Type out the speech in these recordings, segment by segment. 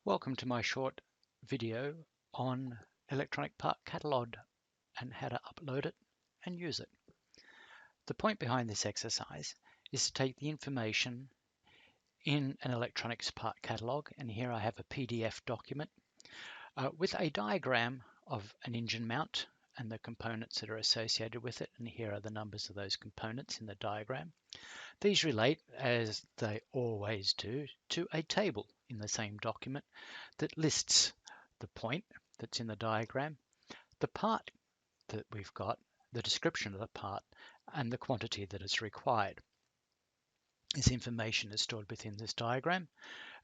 Welcome to my short video on electronic part catalogue and how to upload it and use it. The point behind this exercise is to take the information in an electronics part catalogue, and here I have a PDF document with a diagram of an engine mount and the components that are associated with it, and here are the numbers of those components in the diagram. These relate, as they always do, to a table in the same document that lists the point that's in the diagram, the part that we've got, the description of the part, and the quantity that is required. This information is stored within this diagram,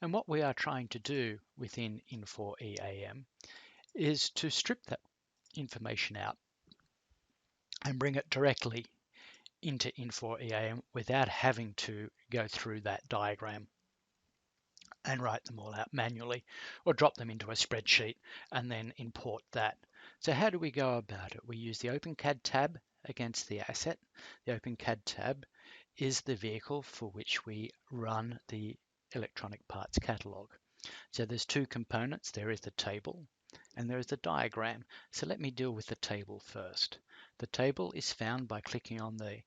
and what we are trying to do within Infor EAM is to strip that information out and bring it directly into Infor EAM without having to go through that diagram and write them all out manually or drop them into a spreadsheet and then import that. So how do we go about it? We use the OpenCAD tab against the asset. The OpenCAD tab is the vehicle for which we run the electronic parts catalog. So there's two components. There is the table and there is the diagram. So let me deal with the table first. The table is found by clicking on the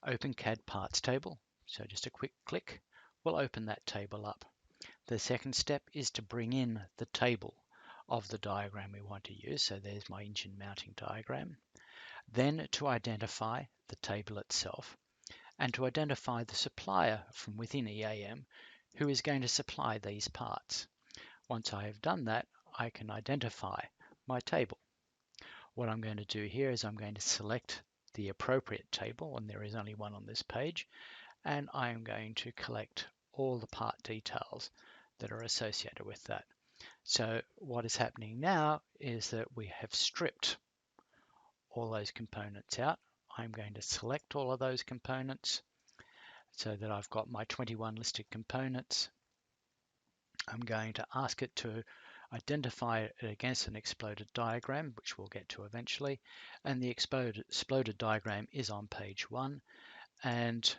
OpenCAD parts table. So just a quick click will open that table up. The second step is to bring in the table of the diagram we want to use. So there's my engine mounting diagram. Then to identify the table itself and to identify the supplier from within EAM who is going to supply these parts. Once I have done that, I can identify my table. What I'm going to do here is I'm going to select the appropriate table, and there is only one on this page, and I am going to collect all the part details that are associated with that. So what is happening now is that we have stripped all those components out. I'm going to select all of those components so that I've got my 21 listed components. I'm going to ask it to identify it against an exploded diagram, which we'll get to eventually, and the exploded diagram is on page 1, and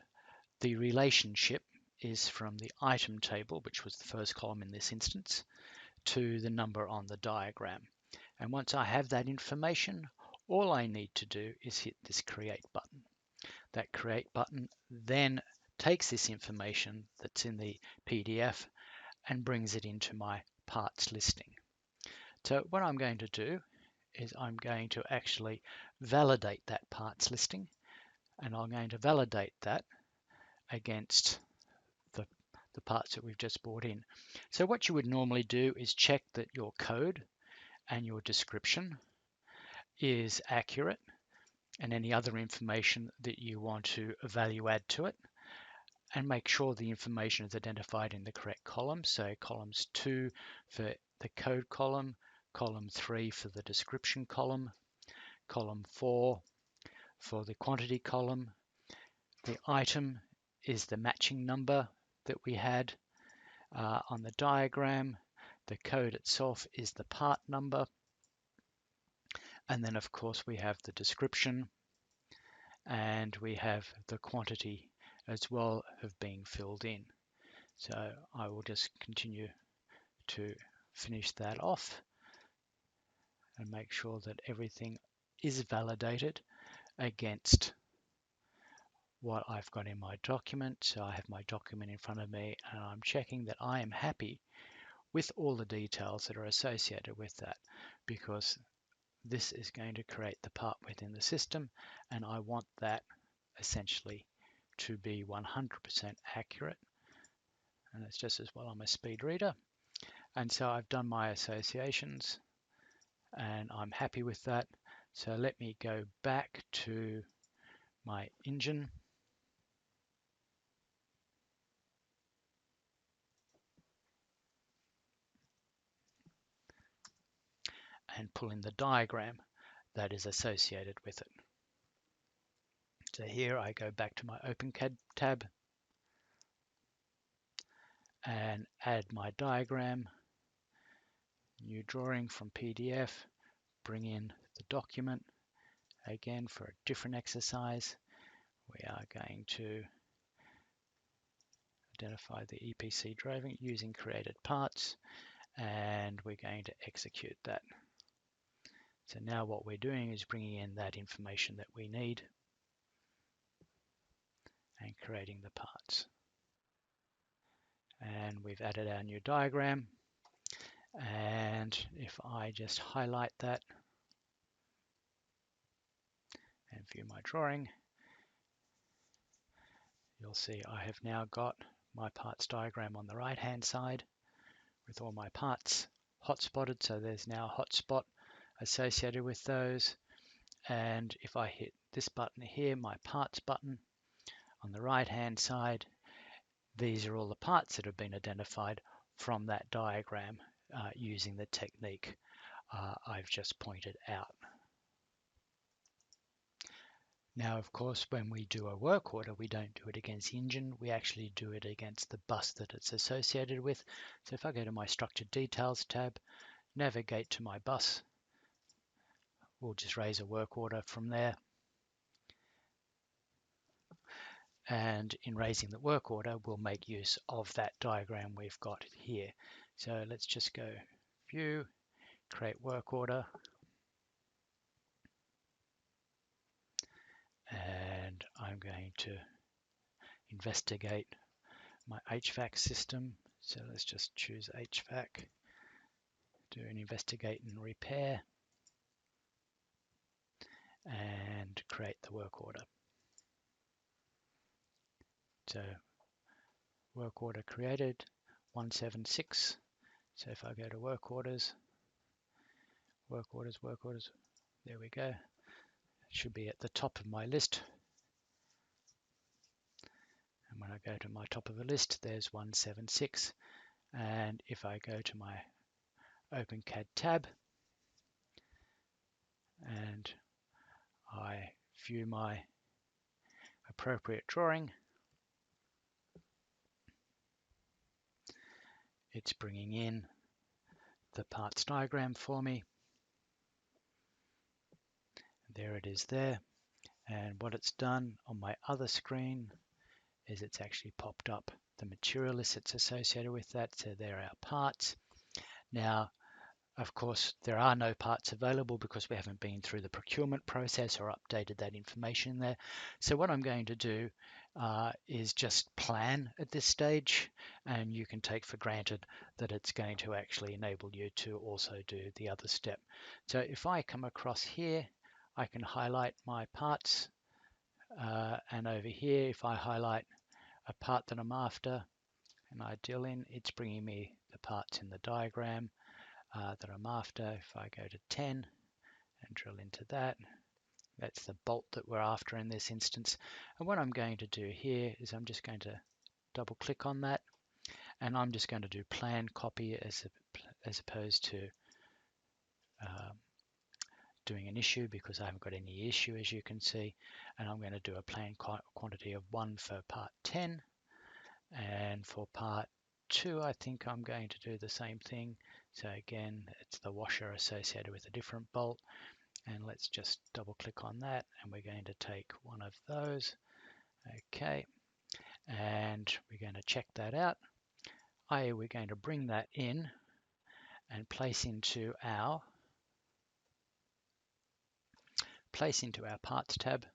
the relationship is from the item table, which was the first column in this instance, to the number on the diagram. And once I have that information, all I need to do is hit this create button. That create button then takes this information that's in the PDF and brings it into my parts listing. So what I'm going to do is I'm going to actually validate that parts listing, and I'm going to validate that against the parts that we've just brought in. So what you would normally do is check that your code and your description is accurate and any other information that you want to value add to it, and make sure the information is identified in the correct column. So columns 2 for the code column, column 3 for the description column, column 4 for the quantity column. The item is the matching number that we had on the diagram. The code itself is the part number. And then of course we have the description and we have the quantity as well of being filled in. So I will just continue to finish that off and make sure that everything is validated against what I've got in my document. So I have my document in front of me and I'm checking that I am happy with all the details that are associated with that, because this is going to create the part within the system and I want that essentially to be 100% accurate. And it's just as well I'm a speed reader. And so I've done my associations and I'm happy with that. So let me go back to my engine and pull in the diagram that is associated with it. So here I go back to my OpenCAD tab and add my diagram, new drawing from PDF, bring in the document. Again, for a different exercise, we are going to identify the EPC drawing using created parts, and we're going to execute that. So now what we're doing is bringing in that information that we need and creating the parts. And we've added our new diagram. And if I just highlight that and view my drawing, you'll see I have now got my parts diagram on the right hand side with all my parts hotspotted. So there's now a hotspot associated with those. And if I hit this button here, my parts button on the right hand side, these are all the parts that have been identified from that diagram using the technique I've just pointed out. Now, of course, when we do a work order, we don't do it against the engine. We actually do it against the bus that it's associated with. So if I go to my Structured Details tab, navigate to my bus, we'll just raise a work order from there. And in raising the work order, we'll make use of that diagram we've got here. So let's just go View, Create Work Order. And I'm going to investigate my HVAC system. So let's just choose HVAC, do an investigate and repair, and create the work order. So work order created 176. So if I go to work orders, there we go. It should be at the top of my list. And when I go to my top of the list, there's 176. And if I go to my OpenCAD tab and I view my appropriate drawing, it's bringing in the parts diagram for me. There it is there. And what it's done on my other screen is it's actually popped up the material list that's associated with that. So there are our parts. Now, of course, there are no parts available because we haven't been through the procurement process or updated that information there. So what I'm going to do is just plan at this stage, and you can take for granted that it's going to actually enable you to also do the other step. So if I come across here, I can highlight my parts, and over here, if I highlight a part that I'm after and I drill in, it's bringing me the parts in the diagram that I'm after. If I go to 10 and drill into that, that's the bolt that we're after in this instance. And what I'm going to do here is I'm just going to double click on that, and I'm just going to do plan copy as opposed to doing an issue, because I haven't got any issue, as you can see. And I'm going to do a plan quantity of 1 for part 10, and for part 2 I think I'm going to do the same thing. So again, it's the washer associated with a different bolt, and let's just double click on that, and we're going to take one of those. Okay, and we're going to check that out. We're going to bring that in and place into our parts tab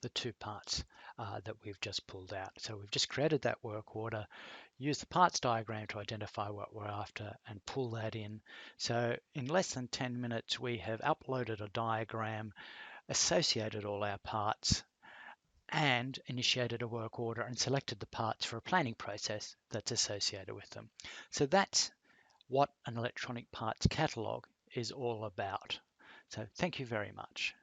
the 2 parts that we've just pulled out. So we've just created that work order, use the parts diagram to identify what we're after, and pull that in. So in less than 10 minutes, we have uploaded a diagram, associated all our parts, and initiated a work order and selected the parts for a planning process that's associated with them. So that's what an electronic parts catalog is all about. So thank you very much.